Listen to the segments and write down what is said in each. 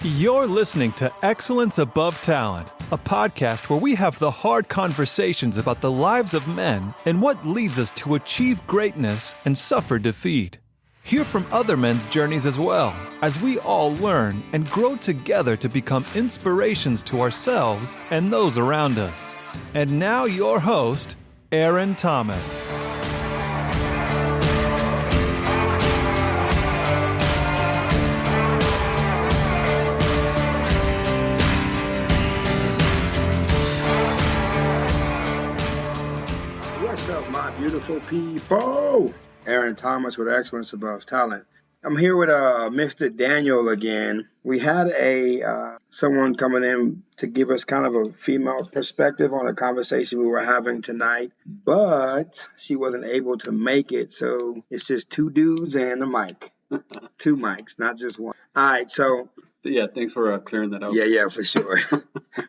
You're listening to Excellence Above Talent, a podcast where we have the hard conversations about the lives of men and what leads us to achieve greatness and suffer defeat. Hear from other men's journeys as well, as we all learn and grow together to become inspirations to ourselves and those around us. And now your host, Aaron Thomas. What's up, my beautiful people? Aaron Thomas with Excellence Above Talent. I'm here with Mr. Daniel again. We had someone coming in to give us kind of a female perspective on a conversation we were having tonight, but she wasn't able to make it, so it's just two dudes and a mic. Two mics, not just one. All right, so... Yeah, thanks for clearing that up. Yeah, for sure.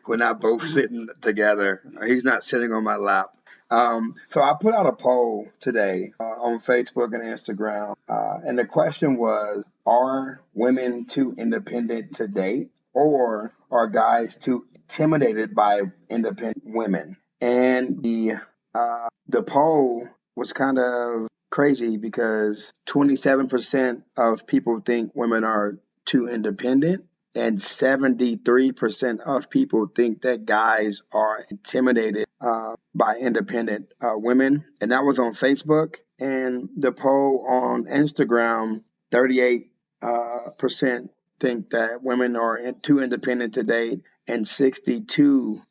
We're not both sitting together. He's not sitting on my lap. So I put out a poll today on Facebook and Instagram, and the question was, are women too independent to date, or are guys too intimidated by independent women? And the poll was kind of crazy because 27% of people think women are too independent, and 73% of people think that guys are intimidated by independent women. And that was on Facebook. And the poll on Instagram, 38% think that women are too independent to date, and 62%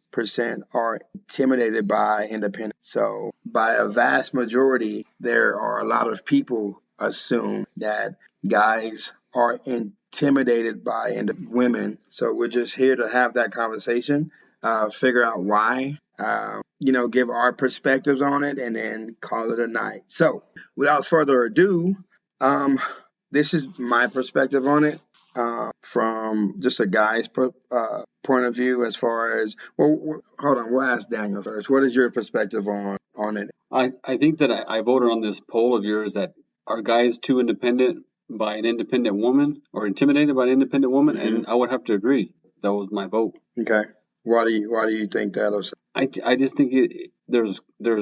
are intimidated by independence. So by a vast majority, there are a lot of people assume that guys are intimidated by women. So we're just here to have that conversation, figure out why, give our perspectives on it, and then call it a night. So without further ado, this is my perspective on it from just a guy's point of view as far as, well, hold on, we'll ask Daniel first. What is your perspective on it? I think that I voted on this poll of yours that are guys too independent by an independent woman or intimidated by an independent woman, and I would have to agree. That was my vote. Okay. Why do you think that? I just think there's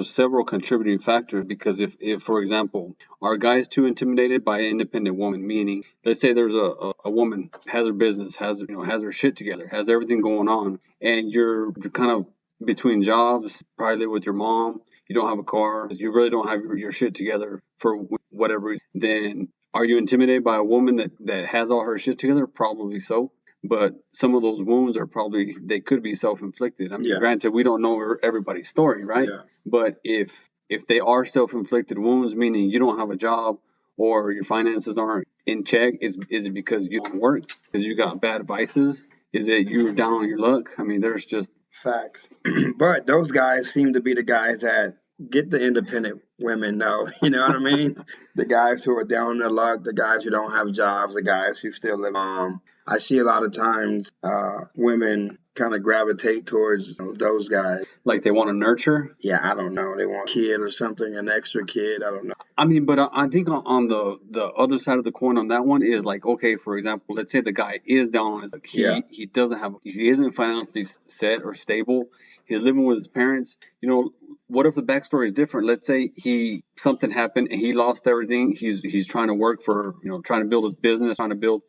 several contributing factors, because if for example, are guys too intimidated by an independent woman, meaning let's say there's a woman has her business, has her shit together, has everything going on, and you're kind of between jobs, probably with your mom, you don't have a car, you really don't have your shit together for whatever reason, then are you intimidated by a woman that has all her shit together? Probably so. But some of those wounds they could be self-inflicted. I mean, Granted, we don't know everybody's story, right? Yeah. But if they are self-inflicted wounds, meaning you don't have a job or your finances aren't in check, is it because you don't work? Because you got bad vices? Is it you're down on your luck? I mean, there's just... Facts. But those guys seem to be the guys that get the independent women, though. You know what I mean? The guys who are down on their luck, the guys who don't have jobs, the guys who still live on. I see a lot of times women kind of gravitate towards those guys. Like they want to nurture? Yeah, I don't know. They want a kid or something, an extra kid. I don't know. I mean, but I think on the other side of the coin on that one is like, okay, for example, let's say the guy is down on his luck. He isn't financially set or stable. He's living with his parents. What if the backstory is different? Let's say something happened and he lost everything. He's trying to work for, trying to build his business, trying to build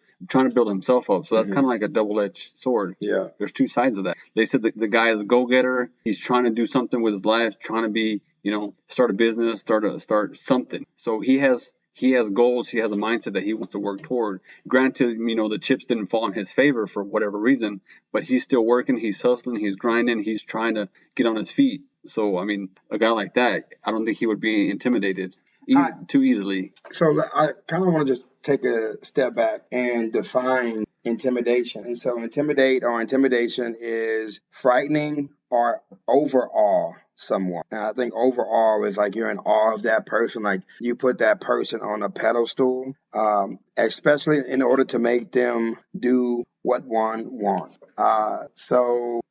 himself up. So that's kind of like a double-edged sword. Yeah. There's two sides of that. They said the guy is a go-getter. He's trying to do something with his life, trying to be, start a business, start something. So he has goals. He has a mindset that he wants to work toward. Granted, the chips didn't fall in his favor for whatever reason, but he's still working. He's hustling. He's grinding. He's trying to get on his feet. So, I mean, a guy like that, I don't think he would be intimidated too easily. So I kind of want to just take a step back and define intimidation. And so intimidation is frightening or overawe someone. And I think overall is like you're in awe of that person, like you put that person on a pedestal, especially in order to make them do what one wants. So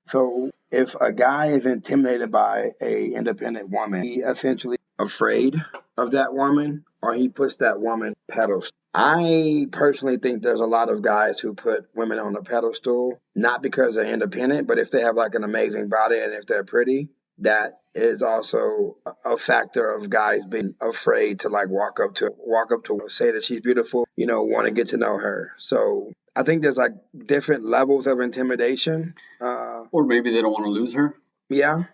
if a guy is intimidated by a independent woman, he essentially afraid of that woman, or he puts that woman pedestal. I personally think there's a lot of guys who put women on a pedestal, not because they're independent, but if they have like an amazing body and if they're pretty, that is also a factor of guys being afraid to like walk up to say that she's beautiful, want to get to know her. So I think there's like different levels of intimidation. Or maybe they don't want to lose her. Yeah.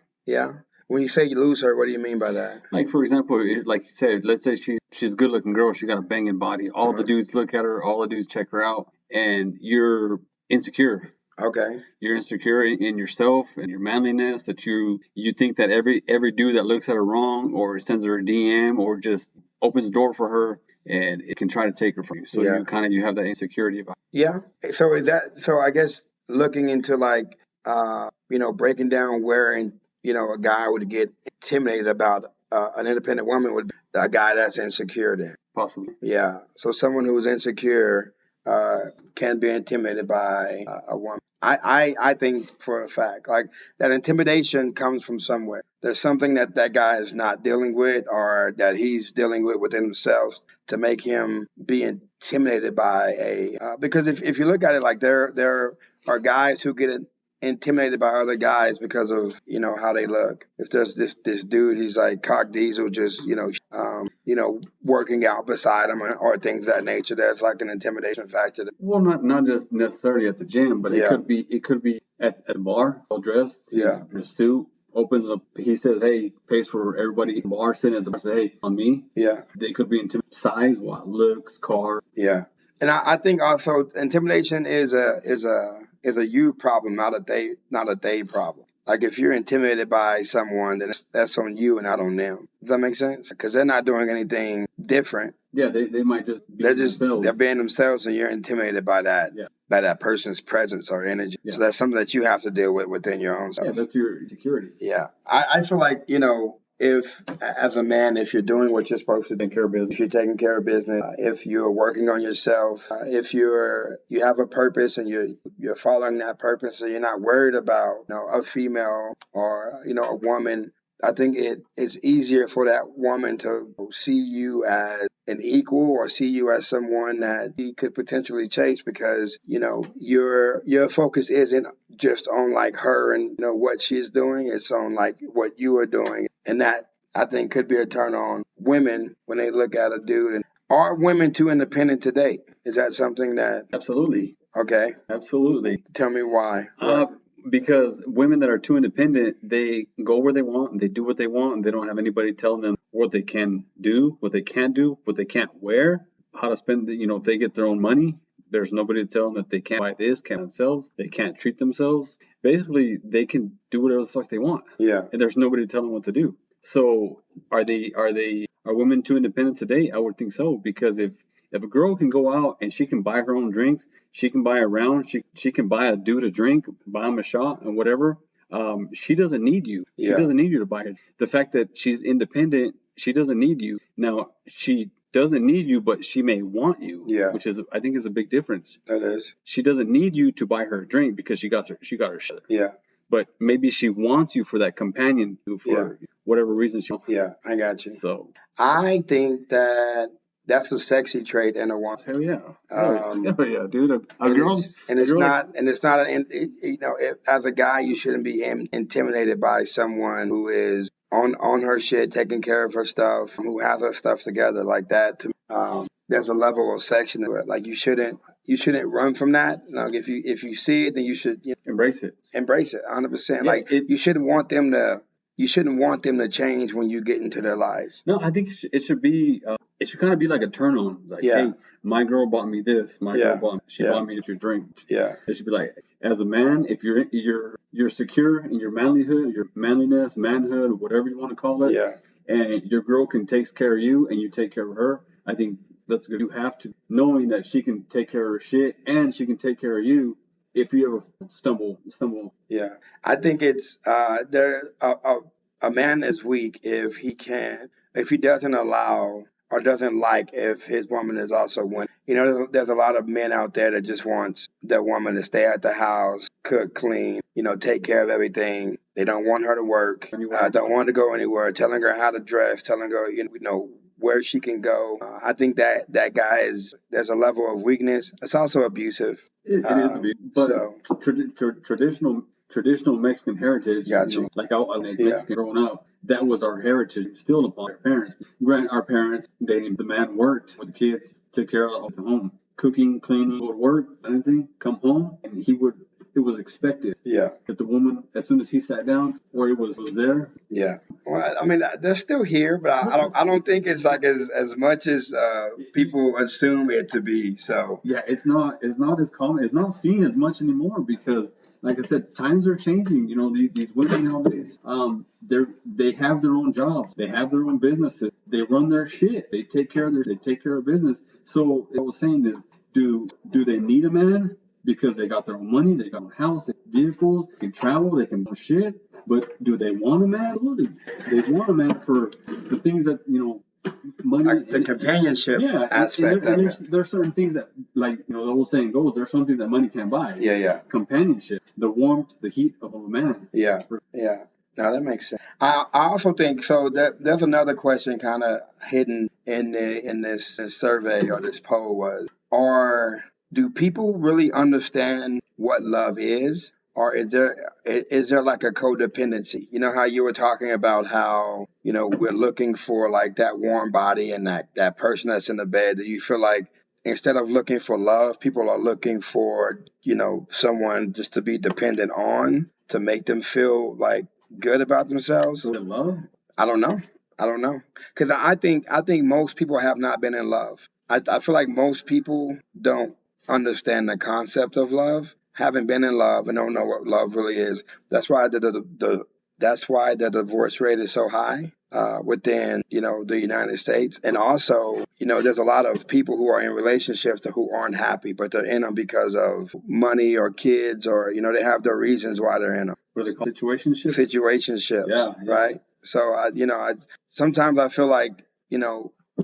When you say you lose her, what do you mean by that? Like, for example, like you said, let's say she's a good looking girl, she got a banging body. All the dudes look at her, all the dudes check her out, and you're insecure. Okay. You're insecure in yourself and your manliness, that you think that every dude that looks at her wrong or sends her a DM or just opens the door for her, and it can try to take her from you. So you have that insecurity about it. Yeah. So I guess looking into like breaking down where a guy would get intimidated about an independent woman would be a guy that's insecure then. Possibly. Yeah. So someone who's insecure can be intimidated by a woman. I think for a fact, like that intimidation comes from somewhere. There's something that guy is not dealing with or that he's dealing with within himself to make him be intimidated by because if you look at it, like there are guys who get intimidated by other guys because of how they look. If there's this dude, he's like cock diesel, just working out beside him or things of that nature. That's like an intimidation factor. Well, not just necessarily at the gym, but it could be at the bar, well dressed. He's in a suit, opens up. He says, "Hey," pays for everybody in the bar, sitting at the bar, say, "Hey, on me." Yeah. They could be intimidated. Size, looks, car. Yeah. And I think also intimidation is a you problem, not a they problem. Like if you're intimidated by someone, then that's on you and not on them. Does that make sense? Because they're not doing anything different. Yeah, they might just be themselves. They're being themselves, and you're intimidated by that. Yeah. By that person's presence or energy. Yeah. So that's something that you have to deal with within your own self. Yeah, that's your insecurity. Yeah. I feel like, if as a man, if you're doing what you're supposed to take care of business, if you're taking care of business, if you're working on yourself, if you have a purpose and you're following that purpose, so you're not worried about a female or a woman, I think it's easier for that woman to see you as an equal or see you as someone that he could potentially chase because your focus isn't just on like her and what she's doing. It's on like what you are doing. And that, I think, could be a turn on women when they look at a dude. And are women too independent to date? Is that something that... Absolutely. Okay. Absolutely. Tell me why. Because women that are too independent, they go where they want and they do what they want, and they don't have anybody telling them what they can do, what they can't do, what they can't wear, how to spend, if they get their own money. There's nobody to tell them that they can't buy this, can't themselves, they can't treat themselves. Basically, they can do whatever the fuck they want. Yeah. And there's nobody to tell them what to do. So are women too independent today? I would think so, because if a girl can go out and she can buy her own drinks, she can buy a round, she can buy a dude a drink, buy him a shot and whatever, she doesn't need you. She doesn't need you to buy her. The fact that she's independent, she doesn't need you. Now, she doesn't need you, but she may want you, which is, I think, is a big difference. That is. She doesn't need you to buy her a drink because she got her shit. Yeah. But maybe she wants you for that companion for whatever reason she wants. Yeah, I got you. So I think that's a sexy trait in a woman. Hell yeah. Hell yeah, dude. It's not as a guy, you shouldn't be intimidated by someone who is on her shit, taking care of her stuff, who has her stuff together like that. There's a level of section to it. Like you shouldn't run from that. Like if you see it, then you should embrace it. Embrace it, 100%. Yeah, you shouldn't want them to change when you get into their lives. No, I think it should be. It should kind of be like a turn on. Like, hey, my girl bought me this. My girl bought me your drink. Yeah. It should be like, as a man, if you're secure in your manlyhood, your manliness, manhood, whatever you want to call it. Yeah. And your girl takes care of you, and you take care of her. I think that's good. You have to, knowing that she can take care of her shit and she can take care of you if you ever stumble. Yeah. I think it's a man is weak if he doesn't allow or doesn't like if his woman is also winning. there's a lot of men out there that just wants their woman to stay at the house, cook, clean, take care of everything. They don't want her to work, don't want to go anywhere, telling her how to dress, telling her, where she can go. I think that guy there's a level of weakness. It's also abusive. It is abusive, but traditional Mexican heritage, like I was Mexican growing up, that was our heritage instilled upon our parents. Our parents, the man worked with the kids, took care of the home, cooking, cleaning, go to work, anything, come home, and it was expected. Yeah. That the woman, as soon as he sat down, or it was there. Yeah. Well, I mean, they're still here, but I don't think it's like as much as people assume it to be. So yeah, it's not as common. It's not seen as much anymore because, like I said, times are changing. These women nowadays, they have their own jobs, they have their own businesses, they run their shit, they take care of business. So what I was saying is, do they need a man? Because they got their own money, they got their own house, they have vehicles, they can travel, they can do shit. But do they want a man? Absolutely. They want a man for the things that, money. Like the companionship aspect of it. There's certain things that, like, the old saying goes, there's some things that money can't buy. Yeah. Companionship, the warmth, the heat of a man. Yeah. No, that makes sense. I also think so. There's another question kind of hidden in this survey or this poll do people really understand what love is? Or is there like a codependency? You know how you were talking about how, we're looking for like that warm body and that person that's in the bed, that you feel like instead of looking for love, people are looking for, someone just to be dependent on to make them feel like good about themselves. Love? I don't know. Because I think most people have not been in love. I feel like most people don't understand the concept of love, haven't been in love, and don't know what love really is. That's why the divorce rate is so high within the United States. And also, there's a lot of people who are in relationships who aren't happy, but they're in them because of money or kids, or they have their reasons why they're in them. What are they called? Situationships. Yeah. Right. So sometimes I feel like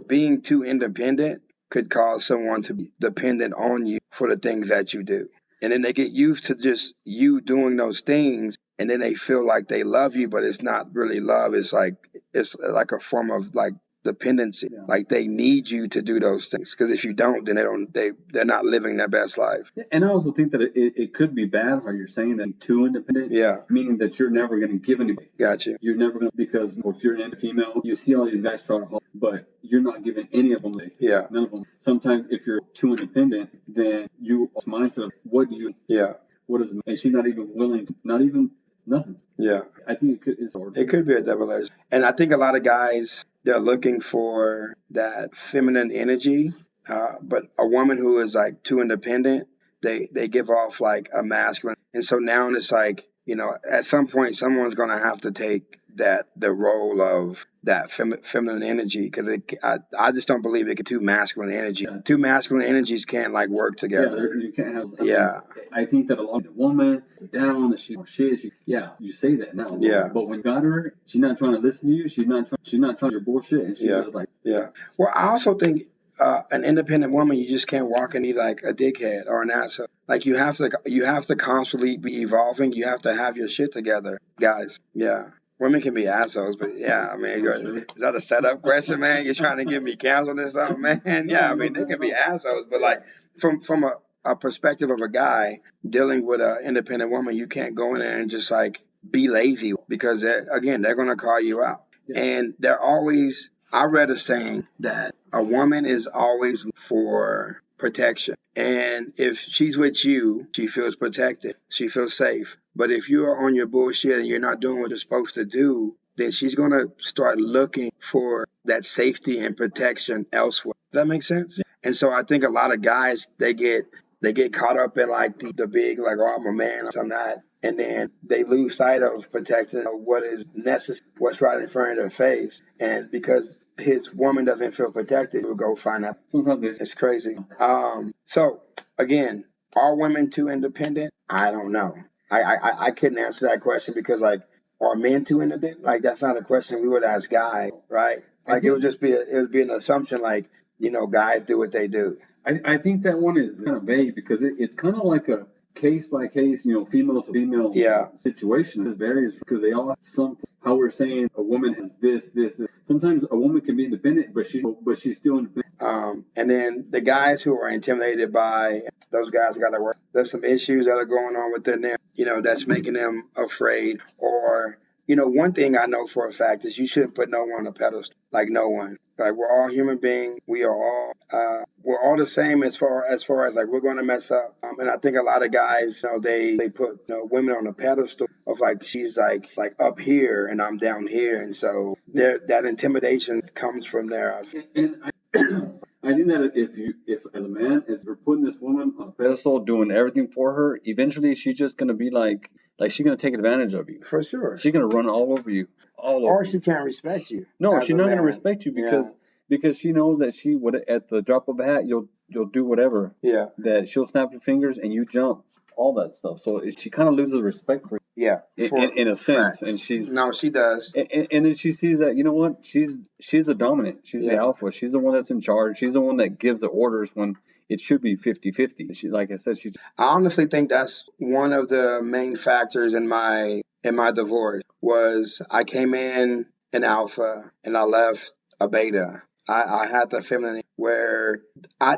being too independent could cause someone to be dependent on you for the things that you do. And then they get used to just you doing those things, and then they feel like they love you, but it's not really love. It's like a form of like dependency. Yeah. Like they need you to do those things, because if you don't, then they're not living their best life. And I also think that it could be bad how you're saying that too independent. Yeah. Meaning that you're never going to give anybody. Gotcha. You're never going to, because if you're a female, you see all these guys try to hold, but you're not giving any of them. Yeah. None of them. Sometimes if you're too independent, then you mindset of what do you? Yeah. What is it? And she's not even willing to, not even nothing. Yeah. I think it could be a double-edged. And I think a lot of guys, they're looking for that feminine energy, but a woman who is like too independent, they give off like a masculine. And so now it's like, at some point, someone's going to have to take the role of that feminine energy, because I just don't believe it could two masculine energy. Yeah. Two masculine energies can't like work together. Yeah, you can't have. I think that a lot of woman down that she shit. You say that now. Yeah. But when God her, she's not trying to listen to you. She's not trying your bullshit. And she's just like. Yeah. Well, I also think an independent woman, you just can't walk and be like a dickhead or an asshole. Like you have to constantly be evolving. You have to have your shit together, guys. Yeah. Women can be assholes, but yeah, I mean, is that a setup question, man? You're trying to get me canceled or something, man? Yeah, I mean, they can be assholes, but like from a perspective of a guy dealing with an independent woman, you can't go in there and just like be lazy, because they're going to call you out. Yeah. And I read a saying that a woman is always for protection. And if she's with you, she feels protected. She feels safe. But if you're on your bullshit and you're not doing what you're supposed to do, then she's going to start looking for that safety and protection elsewhere. Does that make sense? Yeah. And so I think a lot of guys, they get caught up in like the big, like, oh, I'm a man, I'm not. And then they lose sight of protecting what is necessary, what's right in front of their face. And because his woman doesn't feel protected, he'll go find out. It's crazy. So again, are women too independent? I don't know. I couldn't answer that question, because like, are men too independent? Like, that's not a question we would ask guys, right? Like, it would be an assumption, like, guys do what they do. I think that one is kind of vague because it's kind of like a case by case, female to female situation. It varies because they all have something. How we're saying a woman has this. Sometimes a woman can be independent, but she's still independent. And then the guys who are intimidated by those guys got to work. There's some issues that are going on within them, that's making them afraid. Or, one thing I know for a fact is you shouldn't put no one on a pedestal. Like no one. Like we're all human beings. We're all the same as far as like we're going to mess up. And I think a lot of guys, they put women on a pedestal of like she's like up here and I'm down here, and so that intimidation comes from there. And I think that if as a man, as we're putting this woman on a pedestal, doing everything for her, eventually she's just gonna be like she's gonna take advantage of you. For sure. She's gonna run all over you. Or she can't respect you. No, she's not gonna respect you because she knows that she would at the drop of a hat you'll do whatever. Yeah. That she'll snap your fingers and you jump. All that stuff. So she kind of loses respect for you. Yeah. In a sense. Facts. And she does. And then she sees that, what? She's the dominant. She's the alpha. She's the one that's in charge. She's the one that gives the orders when it should be 50-50. She, like I said, I honestly think that's one of the main factors in my divorce was I came in an alpha and I left a beta. I had the feminine where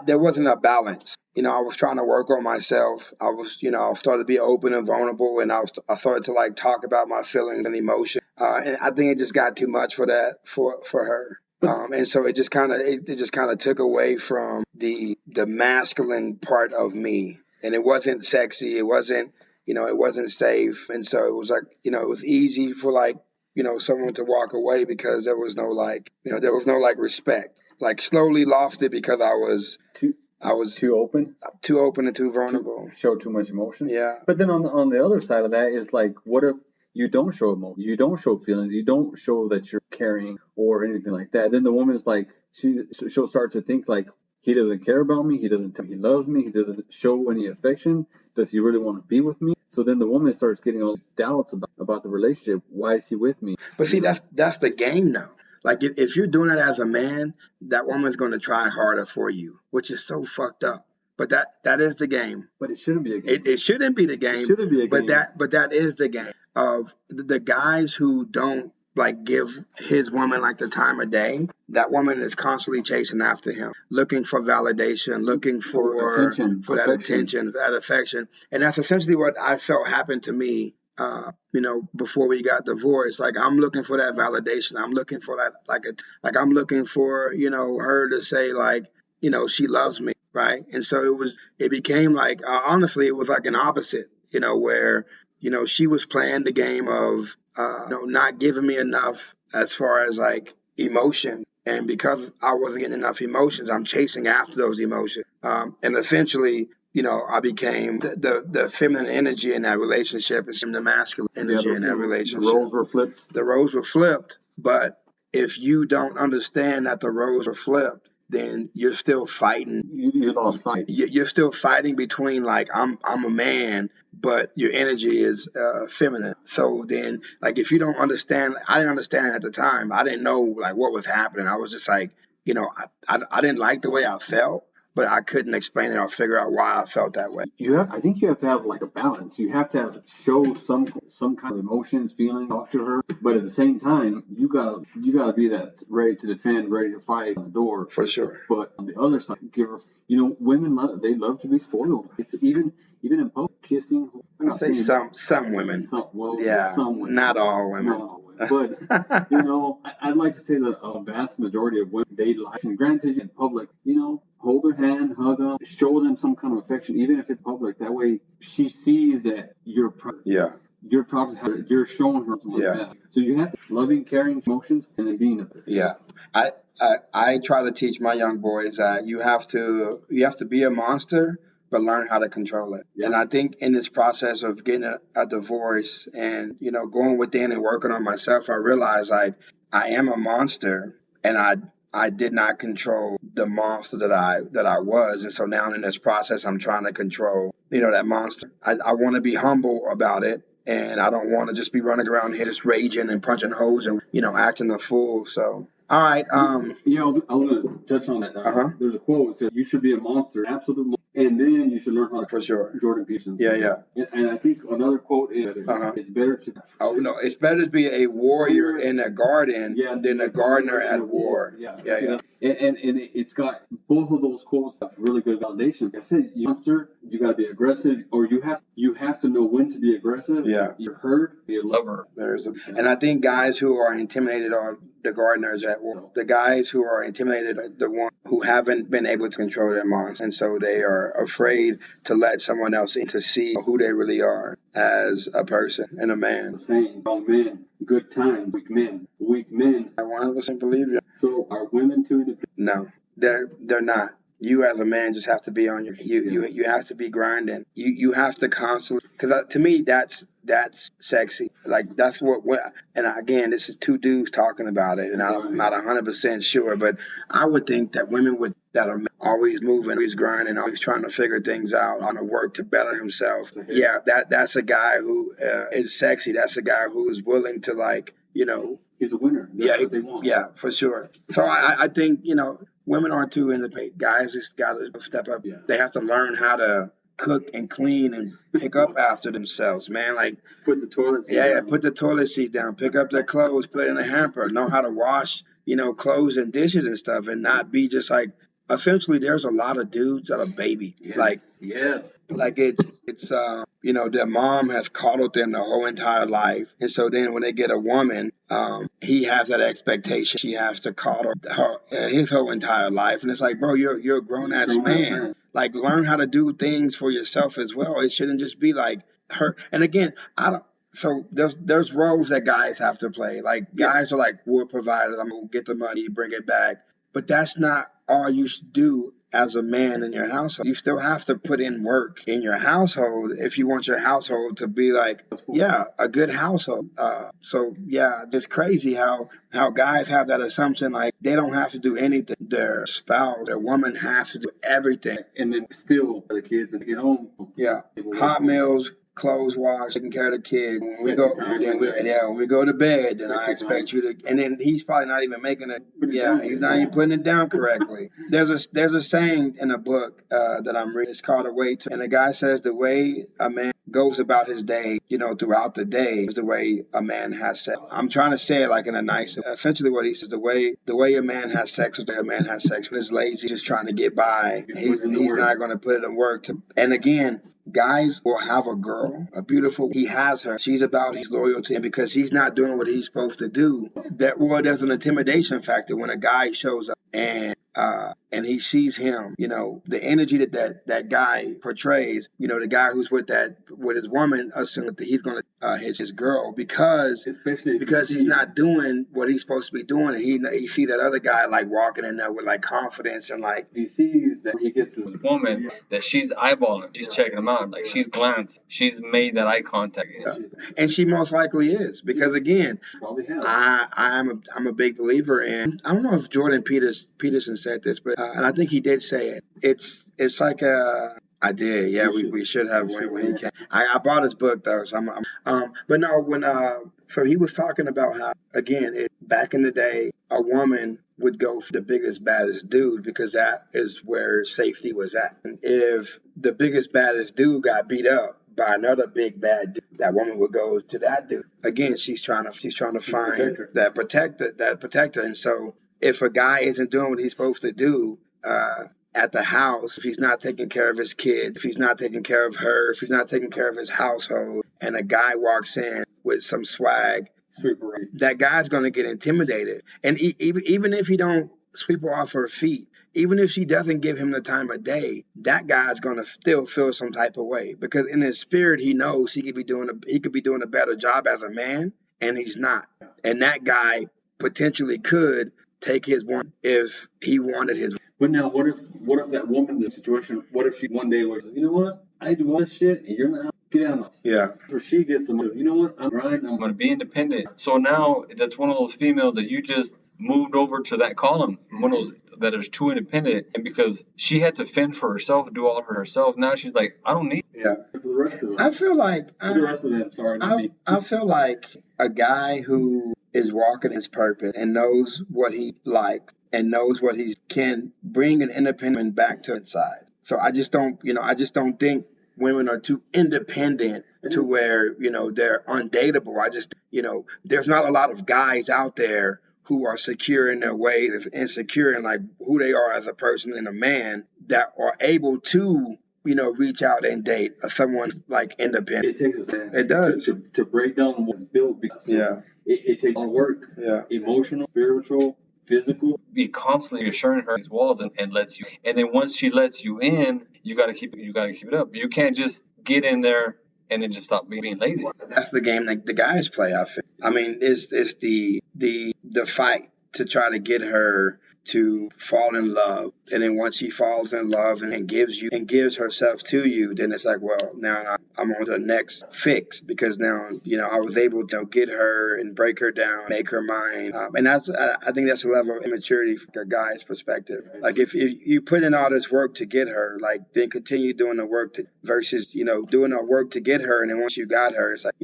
there wasn't a balance. I was trying to work on myself. I was, I started to be open and vulnerable, and I started to like talk about my feelings and emotion. And I think it just got too much for her. And so it just kind of took away from the masculine part of me, and it wasn't sexy. It wasn't, it wasn't safe. And so it was like, it was easy for like, someone to walk away because there was no respect. Like slowly lost it because I was too open and too vulnerable. Show too much emotion. Yeah. But then on the other side of that is like, what if you don't show emotion, you don't show feelings, you don't show that you're caring or anything like that? Then the woman's like, she'll start to think like, he doesn't care about me, he doesn't tell me he loves me, he doesn't show any affection. Does he really want to be with me? So then the woman starts getting all these doubts about the relationship. Why is he with me? But see, that's the game though. Like if you're doing it as a man, that woman's going to try harder for you, which is so fucked up. But that is the game. But it shouldn't be a game. It shouldn't be the game. It shouldn't be a game. But that is the game of the guys who don't like give his woman like the time of day. That woman is constantly chasing after him, looking for validation, looking for that attention, that affection. And that's essentially what I felt happened to me. Before we got divorced, like I'm looking for that validation. I'm looking for that, I'm looking for, her to say like, she loves me. Right. And so it became like, honestly, it was like an opposite, where, she was playing the game of, not giving me enough as far as like emotion. And because I wasn't getting enough emotions, I'm chasing after those emotions. And essentially, I became the feminine energy in that relationship and the masculine energy in that relationship. The roles were flipped. The roles were flipped. But if you don't understand that the roles are flipped, then you're still fighting. You lost fight. You're still fighting between like I'm a man, but your energy is feminine. So then, like if you don't understand, I didn't understand it at the time. I didn't know like what was happening. I was just like, I didn't like the way I felt, but I couldn't explain it or figure out why I felt that way. I think you have to have like a balance. You have to show some kind of emotions, feeling, talk to her, but at the same time, you gotta be that ready to defend, ready to fight on the door. For sure. But on the other side, give her. Women love to be spoiled. It's even in public, kissing. I'm gonna say some women. Some women. Not all women. Not all women. But I'd like to say that a vast majority of women they like. And granted, in public, hold their hand, hug them, show them some kind of affection, even if it's public. That way, she sees that you're proud. Yeah. You're proud of her. You're showing her something like that. So you have loving, caring emotions, and then being a. Yeah. I try to teach my young boys that you have to be a monster, but learn how to control it. Yeah. And I think in this process of getting a divorce and, going within and working on myself, I realized I am a monster and I did not control the monster that I was. And so now in this process, I'm trying to control, that monster. I want to be humble about it. And I don't want to just be running around here just raging and punching holes and, acting a fool. So All right. Yeah, I was going to touch on that. There's a quote that says, "You should be a monster, absolute monster, and then you should learn how to." For sure. Jordan Peterson. Yeah. And I think another quote is, "It's better to." Oh no, it's better to be a warrior in a garden than a gardener at war. Yeah. And it's got both of those quotes have really good foundation. Like I said, monster, you got to be aggressive, or you have to know when to be aggressive. Yeah. You're hurt, be a lover. And I think guys who are intimidated are the gardeners at war. The guys who are intimidated are the ones who haven't been able to control their minds, and so they are afraid to let someone else in to see who they really are as a person and a man. The saying, all men, good times, weak men. Weak men. I 100% believe you. So are women too independent? No, they're not. You as a man just have to be on you have to be grinding. You have to constantly, because to me that's sexy. Like that's what and again, this is two dudes talking about it, and I'm not 100% sure, but I would think that women that are always moving, always grinding, always trying to figure things out, on to work to better himself. Yeah, that's a guy who is sexy. That's a guy who is willing to, like, he's a winner. That's what they want. Yeah, for sure. So I think, women aren't too independent. Guys just got to step up. Yeah. They have to learn how to cook and clean and pick up after themselves, man. Like, put the toilet seat down. Put the toilet seat down, pick up their clothes, put it in a hamper, know how to wash, clothes and dishes and stuff, and not be just like, essentially there's a lot of dudes that are baby. Yes. Like it's their mom has coddled them their whole entire life, and so then when they get a woman, he has that expectation she has to coddle his whole entire life, and it's like, bro, you're a grown ass man. Like, learn how to do things for yourself as well. It shouldn't just be like her. And again, I don't. So there's roles that guys have to play. Like, guys are like, we're providers. I'm gonna get the money, bring it back. But that's not all you should do as a man in your household. You still have to put in work in your household if you want your household to be like, a good household. It's crazy how guys have that assumption, like, they don't have to do anything. Their spouse, their woman has to do everything. And then still the kids and get home. Yeah. Hot meals, clothes wash, taking care of the kids. When we go to bed, then I expect you to. And then he's probably not even making it. Yeah, he's not even putting it down correctly. There's a saying in a book that I'm reading. It's called "A Way to," and the guy says the way a man goes about his day, throughout the day, is the way a man has sex. I'm trying to say it like in a nice. Essentially, what he says, the way a man has sex is the way a man has sex. When he's lazy, just trying to get by, he's not going to put it in work. And again, guys will have a girl, a beautiful, he has her. She's about his loyalty, and because he's not doing what he's supposed to do, there's an intimidation factor when a guy shows up and he sees him, the energy that guy portrays, the guy who's with his woman assumes that he's going to hit his girl because he's not doing what he's supposed to be doing. And he see that other guy like walking in there with like confidence, and like he sees that he gets his woman, that she's eyeballing, she's checking him out, like she's glanced, she's made that eye contact. And she most likely is, because again, I'm a big believer in, I don't know if Jordan Peterson said this, but and I think he did say it. It's like I did, yeah. We should have when he came. I bought his book though, so but no, so he was talking about how, again, back in the day, a woman would go for the biggest, baddest dude because that is where safety was at. And if the biggest, baddest dude got beat up by another big bad dude, that woman would go to that dude. Again, she's trying to find that protector. And so if a guy isn't doing what he's supposed to do at the house, if he's not taking care of his kid, if he's not taking care of her, if he's not taking care of his household, and a guy walks in with some swag, that guy's going to get intimidated. And even if he don't sweep her off her feet, even if she doesn't give him the time of day, that guy's going to still feel some type of way, because in his spirit he knows he could be doing a better job as a man, and he's not. And that guy potentially could take his one if he wanted his. But now, what if that woman in the situation? What if she one day was, you know what, I do all this shit and you're not. Get out of us. Yeah. Or she gets the money. You know what? I'm going to be independent. So now that's one of those females that you just moved over to that column. One of those that is too independent. And because she had to fend for herself, do all of it herself, now she's like, I don't need. Yeah. For the rest of them. I feel like. For the rest of them, sorry. I feel like a guy who is walking his purpose and knows what he likes and knows what he can bring an independent back to inside. So I just don't, I just don't think women are too independent to where, they're undateable. I just, there's not a lot of guys out there who are secure in their ways and secure in like who they are as a person and a man that are able to, reach out and date someone like independent. It takes a It does. to break down what's built because it takes a lot of work. Yeah. Emotional, spiritual, physical. Be constantly assuring her these walls and lets you. And then once she lets you in, you gotta keep it up. You can't just get in there and then just stop being lazy. That's the game that the guys play, I feel. I mean, it's the fight to try to get her to fall in love. And then once she falls in love and gives herself to you, then it's like, well, now I'm on to the next fix because now, I was able to get her and break her down, make her mine. And I think that's a level of immaturity from a guy's perspective. Like if you put in all this work to get her, like then continue doing the work versus, doing the work to get her. And then once you got her, it's like,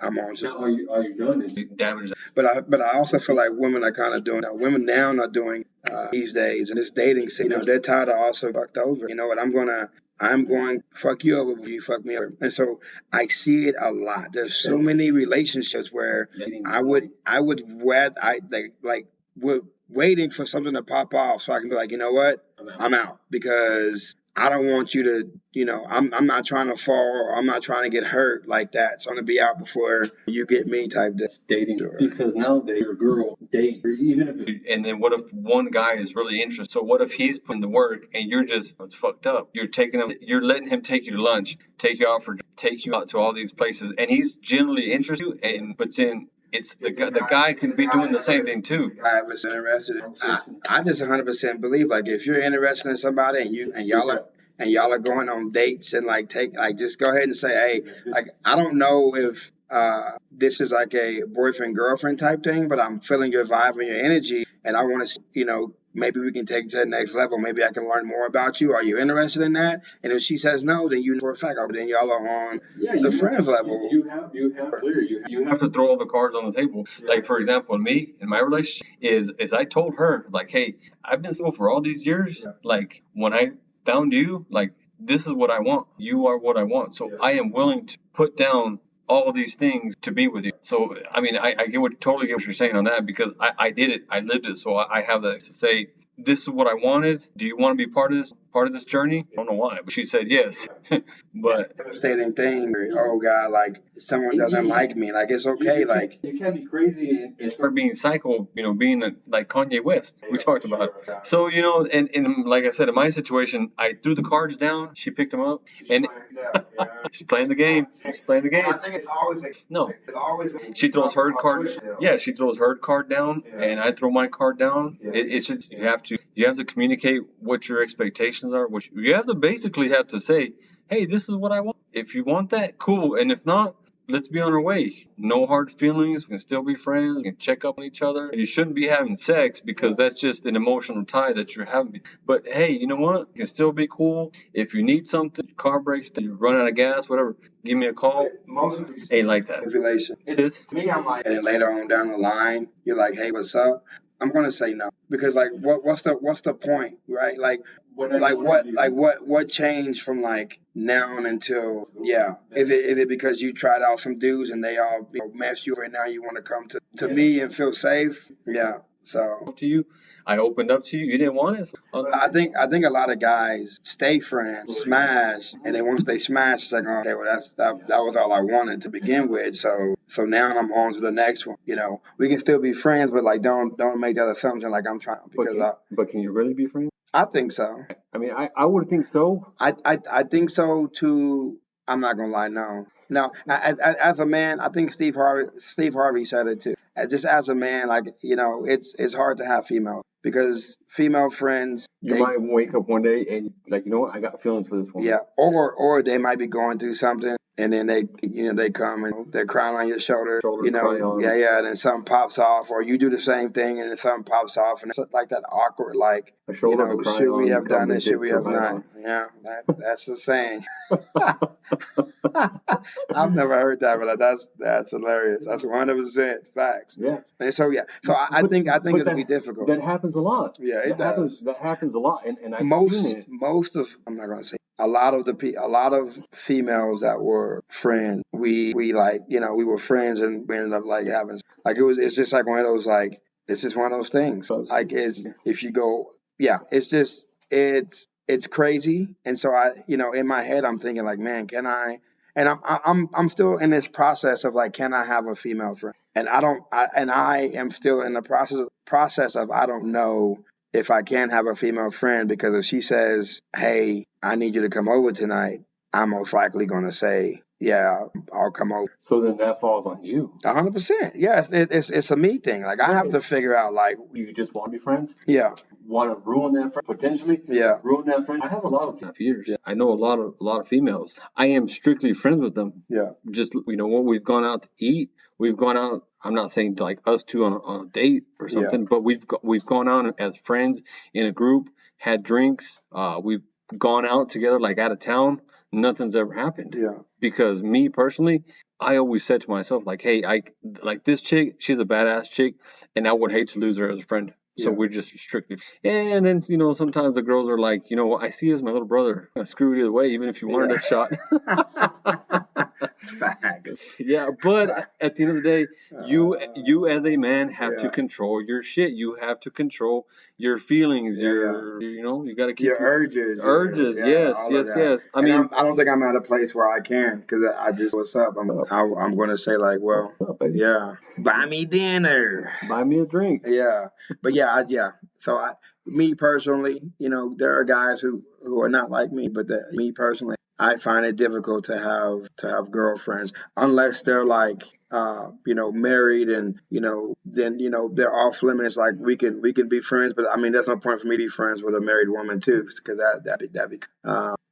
I'm on to. Now, are you done? Is it damaged? But I also feel like women are kind of doing, women now are doing these days, and this dating scene, they're tired of also fucked over. You know what? I'm going fuck you over if you fuck me over. And so I see it a lot. There's so many relationships where I would waiting for something to pop off so I can be like, you know what? I'm out because I don't want you to, I'm not trying to fall or I'm not trying to get hurt like that. So I'm going to be out before you get me type dating. Because nowadays your girl date, even if and then what if one guy is really interested? So what if he's putting the work and you're just, it's fucked up. You're letting him take you to lunch, take you out to all these places and he's generally interested in, but then it's the guy can be doing the same thing too. I was interested. I just 100% believe like if you're interested in somebody and y'all are going on dates and just go ahead and say, hey, like I don't know if this is like a boyfriend girlfriend type thing, but I'm feeling your vibe and your energy, and I want to, maybe we can take it to the next level. Maybe I can learn more about you. Are you interested in that? And if she says no, then for a fact, then y'all are on the friends level. You have to throw all the cards on the table. Yeah. Like for example, me in my relationship is I told her like, hey, I've been single for all these years. Yeah. Like when I found you, like this is what I want. You are what I want. So I am willing to put down all of these things to be with you. So, I mean, I totally get what you're saying on that because I did it. I lived it. So I have that to say, this is what I wanted. Do you want to be part of this journey? I don't know why, but she said yes. But devastating thing. Oh God, like someone doesn't like me. Like it's okay. You can't be crazy and start being psycho. Being like Kanye West. We talked about it. So and like I said, in my situation, I threw the cards down. She picked them up, and she's playing the game. She's playing the game. I think it's always She throws her card. Yeah, she throws her card down, and I throw my card down. It's just you have to communicate what your expectations are. Which you have to basically have to say, hey, this is what I want. If you want that, cool. And if not, let's be on our way. No hard feelings. We can still be friends. We can check up on each other. And you shouldn't be having sex because that's just an emotional tie that you're having. But hey, you know what? You can still be cool. If you need something, your car breaks, you run out of gas, whatever, give me a call. Ain't like that. It is. To me, I'm like, and then later on down the line, you're like, hey, what's up? I'm gonna say no because like what's the point, right? Like what changed from like now until Is it because you tried out some dudes and they all messed you and now you want to come to me and feel safe? Yeah. So to you, I opened up to you. You didn't want it. I think a lot of guys stay friends, smash, and then once they smash, it's like, oh, okay, well that was all I wanted to begin with. So now I'm on to the next one. We can still be friends, but like don't make that assumption like I'm trying But can you really be friends? I think so. I mean, I would think so. I think so too. I'm not gonna lie, no. Now, as a man, I think Steve Harvey said it too. Just as a man, like it's hard to have female because female friends. You might wake up one day and like, you know what, I got feelings for this one. Yeah, or they might be going through something and then they come and they're crying on your shoulder, Shoulder cry on. yeah, and then something pops off, or you do the same thing and then something pops off, and it's like that awkward, like, A shoulder to cry should we on have done it, becomes a should dick we to have ride not? on. Yeah, that's the saying. I've never heard that, but that's hilarious. That's 100% facts. Yeah. And so I think it'll be difficult. That happens a lot. Yeah, it does. That happens a lot, and I've seen it. Most of, I'm not gonna say a lot of females that were friends. We like, we were friends and we ended up like having, like, it's just like one of those, like, it's just one of those things. Like, if you go, yeah, it's just it's crazy. And so in my head I'm thinking like, man, can I? And I'm still in this process of like, can I have a female friend? And I am still in the process of, I don't know if I can have a female friend, because if she says, hey, I need you to come over tonight, I'm most likely going to say, yeah, I'll come over. So then that falls on you. 100%. Yeah, it's a me thing. Like, I have to figure out, like, You just want to be friends? yeah, Want to ruin that friend? Potentially? yeah, Ruin that friend? I have a lot of peers. Yeah. I know a lot of females. I am strictly friends with them. yeah, Just, when we've gone out to eat, we've gone out. I'm not saying like us two on a date or something, but we've gone out as friends in a group, had drinks. We've gone out together, like out of town. Nothing's ever happened. yeah, Because me personally, I always said to myself, like, hey, I like this chick. She's a badass chick, and I would hate to lose her as a friend. So we're just strictly. And then, sometimes the girls are like, I see you as my little brother. I'm gonna screw it either way, even if you wanted a shot. facts. Yeah, but at the end of the day, you as a man have to control your shit. You have to control your feelings. You got to keep Your urges. Yes. I mean, I don't think I'm at a place where I can, because I just, what's up? I'm going to say like, well, yeah, buy me dinner, buy me a drink. Yeah, but yeah. So me personally, there are guys who are not like me, but me personally, I find it difficult to have girlfriends unless they're like, married, and then they're off limits. Like, we can be friends, but I mean, there's no point for me to be friends with a married woman too, because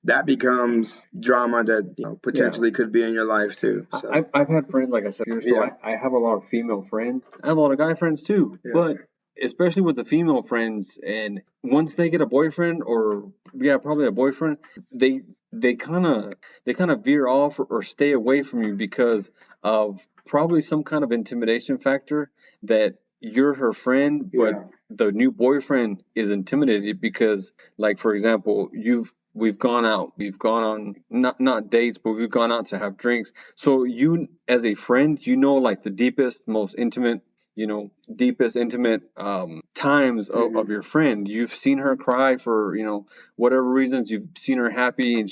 that becomes drama that potentially could be in your life too. So. I've had friends, like I said, so I have a lot of female friends. I have a lot of guy friends too, but especially with the female friends, and once they get a boyfriend, or probably a boyfriend, they kind of veer off or stay away from you because of probably some kind of intimidation factor, that you're her friend, but the new boyfriend is intimidated because, like, for example, we've gone out, we've gone on not dates, but we've gone out to have drinks. So you, as a friend, like the deepest, most intimate, times of your friend. You've seen her cry for, whatever reasons. You've seen her happy, and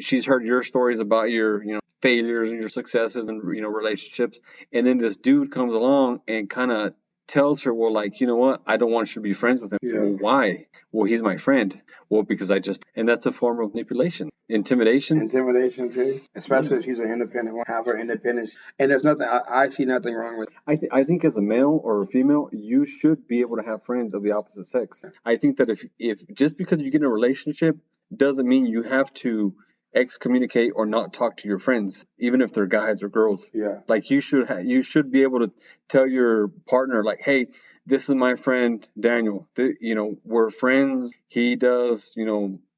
she's heard your stories about your, failures and your successes and, relationships. And then this dude comes along and kind of tells her, well, like, you know what? I don't want you to be friends with him. Yeah. Well, why? Well, he's my friend. Well, because and that's a form of manipulation, intimidation too, especially if she's an independent one, have her independence. And there's nothing, I see nothing wrong with it. I think as a male or a female, you should be able to have friends of the opposite sex. I think that if just because you get in a relationship doesn't mean you have to excommunicate or not talk to your friends, even if they're guys or girls. Yeah. Like, you should be able to tell your partner, like, hey, this is my friend Daniel. We're friends. He does,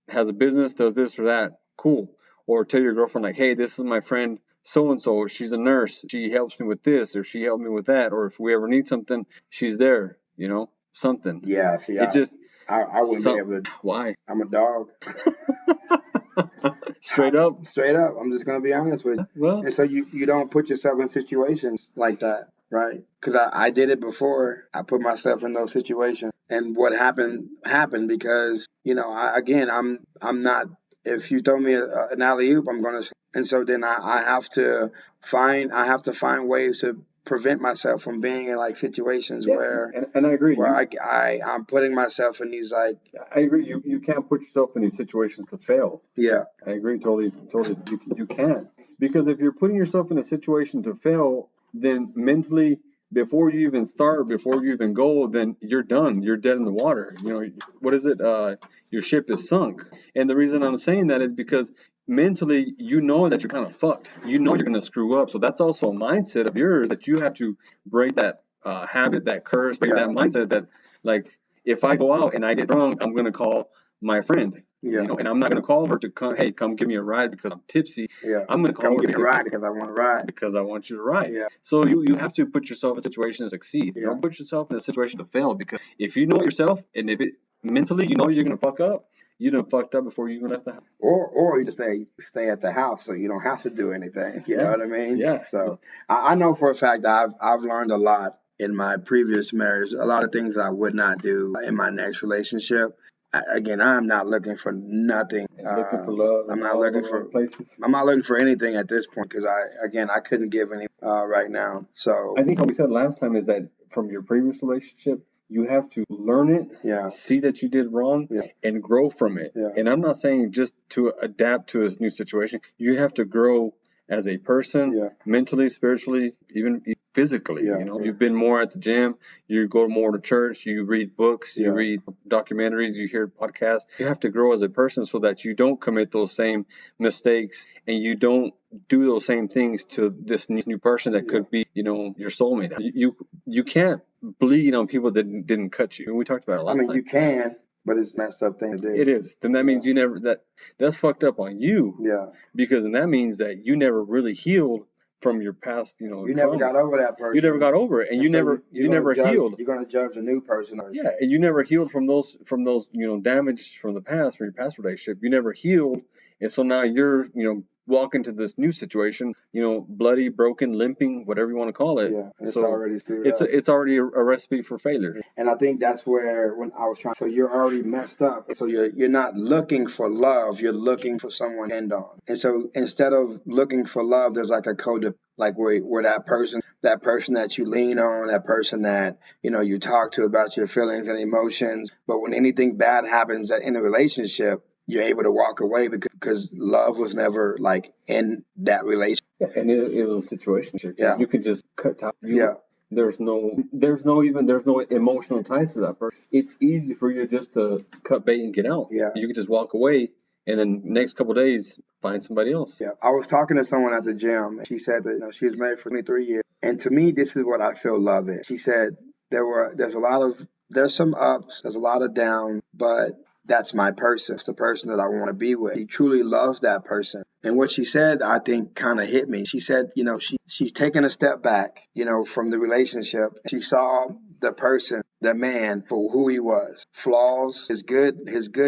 has a business, does this or that. Cool. Or tell your girlfriend, like, hey, this is my friend so and so. She's a nurse. She helps me with this, or she helped me with that. Or if we ever need something, she's there. Something. Yeah. See, I wouldn't be able to. Why? I'm a dog. Straight up. I'm just going to be honest with you. Well, and so you don't put yourself in situations like that, right? Because I did it before. I put myself in those situations, and what happened because I'm not. If you throw me an alley oop, I'm going to. And so then I have to find ways to prevent myself from being in like situations where, and I agree, where I'm putting myself in these, like, I agree, you can't put yourself in these situations to fail. Yeah, I agree totally. You can't, because if you're putting yourself in a situation to fail, then mentally, before you even start, before you even go, then you're done. You're dead in the water. What is it? Your ship is sunk. And the reason I'm saying that is because mentally, you know that you're kind of fucked. You know you're going to screw up. So that's also a mindset of yours that you have to break that habit, that curse, break that mindset that, like, if I go out and I get drunk, I'm going to call my friend. You know, and I'm not going to call her to come, hey, come give me a ride because I'm tipsy. I'm going to call Come her give me a ride because I want to ride. because I want you to ride. So you have to put yourself in a situation to succeed. Don't put yourself in a situation to fail, because if you know yourself and if it mentally you know you're going to fuck up, you done fucked up before you even left the house. Or you just stay at the house so you don't have to do anything. You know what I mean? Yeah. So I know for a fact that I've learned a lot in my previous marriage. A lot of things I would not do in my next relationship. Again, I'm not looking for nothing. Looking for love. I'm not looking for places. I'm not looking for anything at this point because I couldn't give any right now. So I think what we said last time is that from your previous relationship, you have to learn it, see that you did wrong, and grow from it. And I'm not saying just to adapt to this new situation. You have to grow as a person, mentally, spiritually, even physically. You know, you've been more at the gym, you go more to church, you read books, you read documentaries, you hear podcasts. You have to grow as a person so that you don't commit those same mistakes and you don't do those same things to this new person that could be, you know, your soulmate. You can't bleed on people that didn't cut you. We talked about it a lot. I mean, you can, but it's a messed up thing to do. It is. Then that means you never that's fucked up on you. Because then that means that you never really healed from your past, you know. You never got over that person. You never got over it, and you never healed. You're gonna judge a new person. Yeah, and you never healed from those you know, damage from the past, from your past relationship. You never healed, and so now you're, you know, walk into this new situation, you know, bloody, broken, limping, whatever you want to call it. It's already screwed up. It's already a recipe for failure. And I think that's where when I was trying. So you're already messed up. So you're not looking for love. You're looking for someone to end on. And so instead of looking for love, there's like a code, like where that person that you lean on, that person that, you know, you talk to about your feelings and emotions. But when anything bad happens in a relationship, you're able to walk away because love was never like in that relationship. And it was a situation. You could just cut ties. There's no emotional ties to that person. It's easy for you just to cut bait and get out. You could just walk away, and then next couple of days find somebody else. I was talking to someone at the gym, and she said that, you know, she was married for 23 years, and to me, this is what I feel love is. She said there's some ups, there's a lot of downs, but that's my person. It's the person that I want to be with. He truly loves that person. And what she said, I think, kind of hit me. She said, you know, she's taken a step back, you know, from the relationship. She saw the person, the man, for who he was. Flaws, his good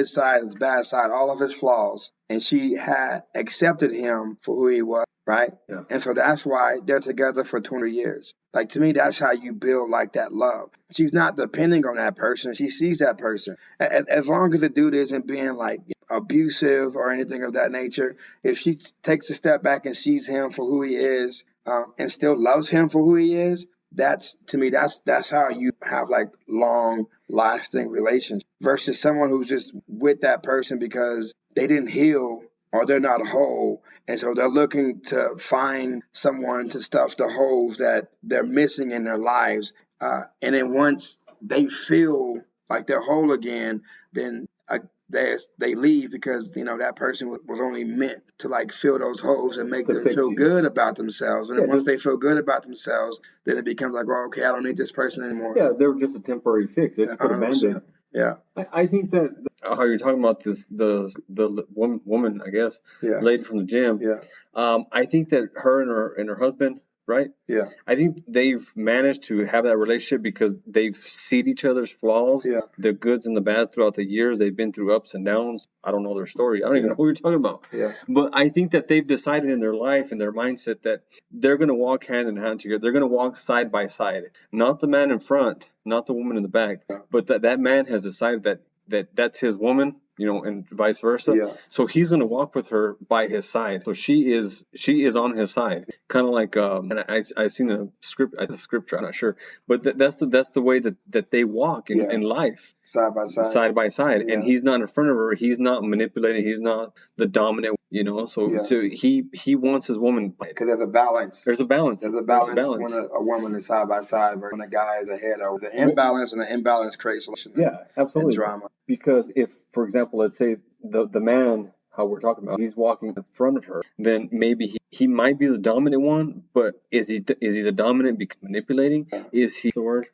side, his bad side, all of his flaws. And she had accepted him for who he was, right? And so that's why they're together for 20 years. Like, to me, that's how you build like that love. She's not depending on that person. She sees that person. As long as the dude isn't being like abusive or anything of that nature, if she takes a step back and sees him for who he is, and still loves him for who he is, that's how you have like long lasting relationships versus someone who's just with that person because they didn't heal or they're not whole. And so they're looking to find someone to stuff the holes that they're missing in their lives. And then once they feel like they're whole again, then they leave because, you know, that person was only meant to like fill those holes and make them feel good about themselves. And then once they feel good about themselves, then it becomes like, well, okay, I don't need this person anymore. Yeah, they were just a temporary fix. They just put a Band-Aid. I think that how you're talking about the woman, I guess, lady from the gym. I think that her and her husband, right? I think they've managed to have that relationship because they've seen each other's flaws, the goods and the bad throughout the years. They've been through ups and downs. I don't know their story. I don't even know who you're talking about. But I think that they've decided in their life and their mindset that they're going to walk hand in hand together. They're going to walk side by side. Not the man in front, not the woman in the back, but that man has decided that's his woman, you know, and vice versa. So he's going to walk with her by his side. So she is on his side, kind of like and I seen a scripture, I'm not sure, but that's the way that they walk in life, side by side. And he's not in front of her, he's not manipulating, he's not the dominant, you know. So he wants his woman because there's a balance. There's a balance when a woman is side by side versus when a guy is ahead of the imbalance, and the imbalance creates absolutely and drama. Because if, for example, let's say the man how we're talking about, he's walking in front of her, then maybe he might be the dominant one, but is he the dominant because manipulating? Is he the word?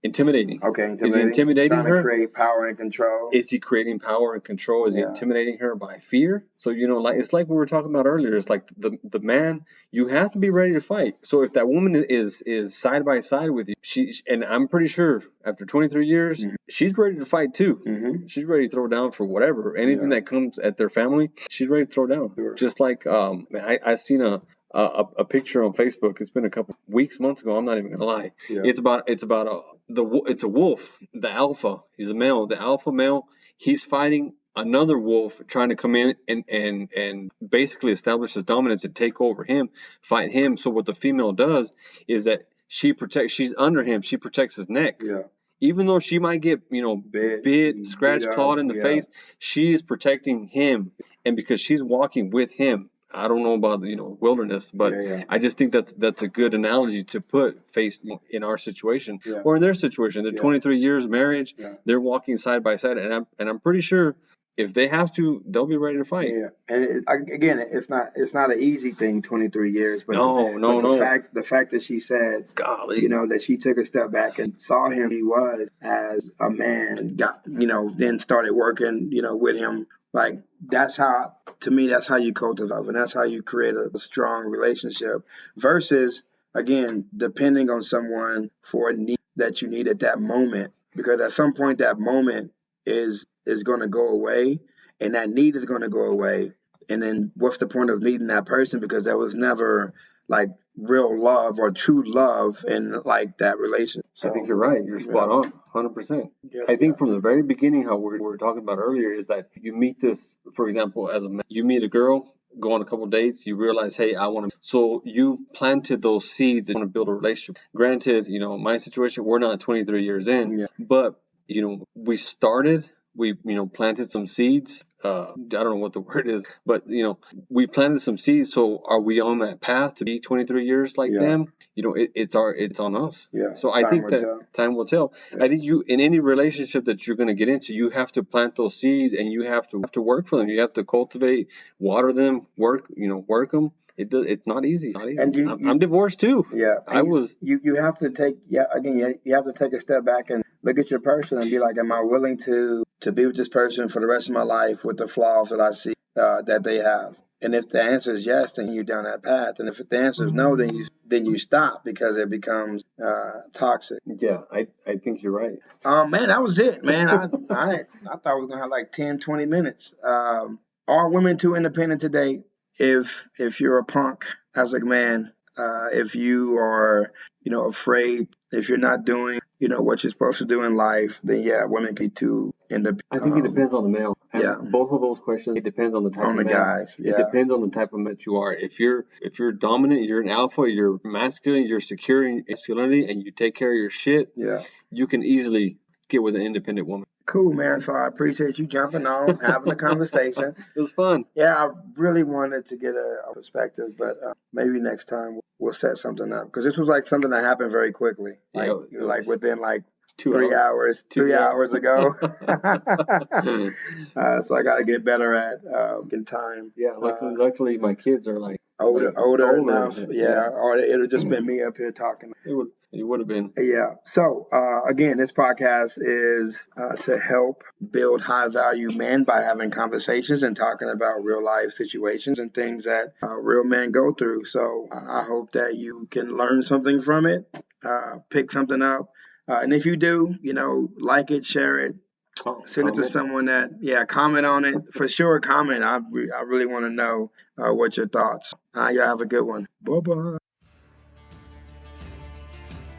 Intimidating. Okay, intimidating. Is he intimidating trying her? to create power and control. Is he creating power and control? Is he intimidating her by fear? So, like it's like we were talking about earlier. It's like the man, you have to be ready to fight. So if that woman is side by side with you, and I'm pretty sure after 23 years, she's ready to fight too. Mm-hmm. She's ready to throw down for whatever. Anything that comes at their family, she's ready to throw down. Sure. Just like I seen a picture on Facebook. It's been a couple weeks, months ago. I'm not even gonna lie. Yeah. It's a wolf, the alpha. He's a male. The alpha male. He's fighting another wolf, trying to come in and basically establish his dominance and take over him, fight him. So what the female does is that she's under him. She protects his neck. Yeah. Even though she might get, bit, scratched, clawed in the face, she's protecting him. And because she's walking with him, I don't know about the wilderness, but I just think that's a good analogy to put face in our situation or in their situation. They're 23 years marriage, they're walking side by side, and I'm pretty sure if they have to, they'll be ready to fight. Yeah, and again, it's not an easy thing. 23 years, but the fact that she said, golly, that she took a step back and saw him he was as a man, and got then started working with him. Like that's how you cultivate, and that's how you create a strong relationship. Versus again, depending on someone for a need that you need at that moment, because at some point that moment is going to go away, and that need is going to go away. And then what's the point of needing that person? Because there was never like real love or true love in like that relationship. So, I think you're right. You're spot on, 100%. Yeah, I think from the very beginning, how we were talking about earlier, is that you meet this, for example, as a man, you meet a girl, go on a couple dates, you realize, hey, I want to. So you planted those seeds and want to build a relationship. Granted, my situation, we're not 23 years in, but we started. We, planted some seeds. I don't know what the word is, but, we planted some seeds. So are we on that path to be 23 years like them? It's on us. Yeah. So I think that time will tell. Yeah. I think in any relationship that you're going to get into, you have to plant those seeds, and you have to work for them. You have to cultivate, water them, work them. It's not easy. And I'm divorced too. Yeah. You have to take, you have to take a step back and look at your person and be like, am I willing to be with this person for the rest of my life with the flaws that I see that they have? And if the answer is yes, then you're down that path. And if the answer is no, then you stop, because it becomes toxic. Yeah, I think you're right. Man, that was it, man. I thought we were gonna have like 10, 20 minutes. Are women too independent today? If you're a punk as a man, if you are, afraid, if you're not doing, what you're supposed to do in life, then women can be too independent. I think it depends on the male. Yeah. Both of those questions, it depends on the type of man. Guys. Yeah. It depends on the type of man you are. If you're dominant, you're an alpha, you're masculine, you're secure in masculinity, and you take care of your shit, you can easily get with an independent woman. Cool, man. So I appreciate you jumping on, having a conversation. It was fun. Yeah, I really wanted to get a perspective, but maybe next time we'll set something up, because this was like something that happened very quickly, like within like 3 hours, 3 hours ago. So I got to get better at getting time. Yeah, luckily my kids are like older enough. Yeah, or it would just been me up here talking. It would have been. Yeah. So, again, this podcast is to help build high-value men by having conversations and talking about real-life situations and things that real men go through. So I hope that you can learn something from it, pick something up. And if you do, like it, share it, send it to someone that, comment on it. For sure, comment. I really want to know what your thoughts. Y'all have a good one. Bye-bye.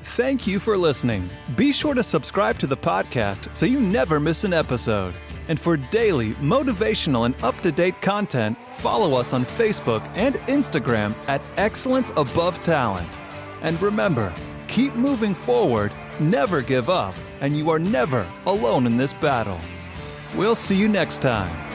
Thank you for listening. Be sure to subscribe to the podcast so you never miss an episode. And for daily, motivational, and up-to-date content, follow us on Facebook and Instagram at Excellence Above Talent. And remember, keep moving forward, never give up, and you are never alone in this battle. We'll see you next time.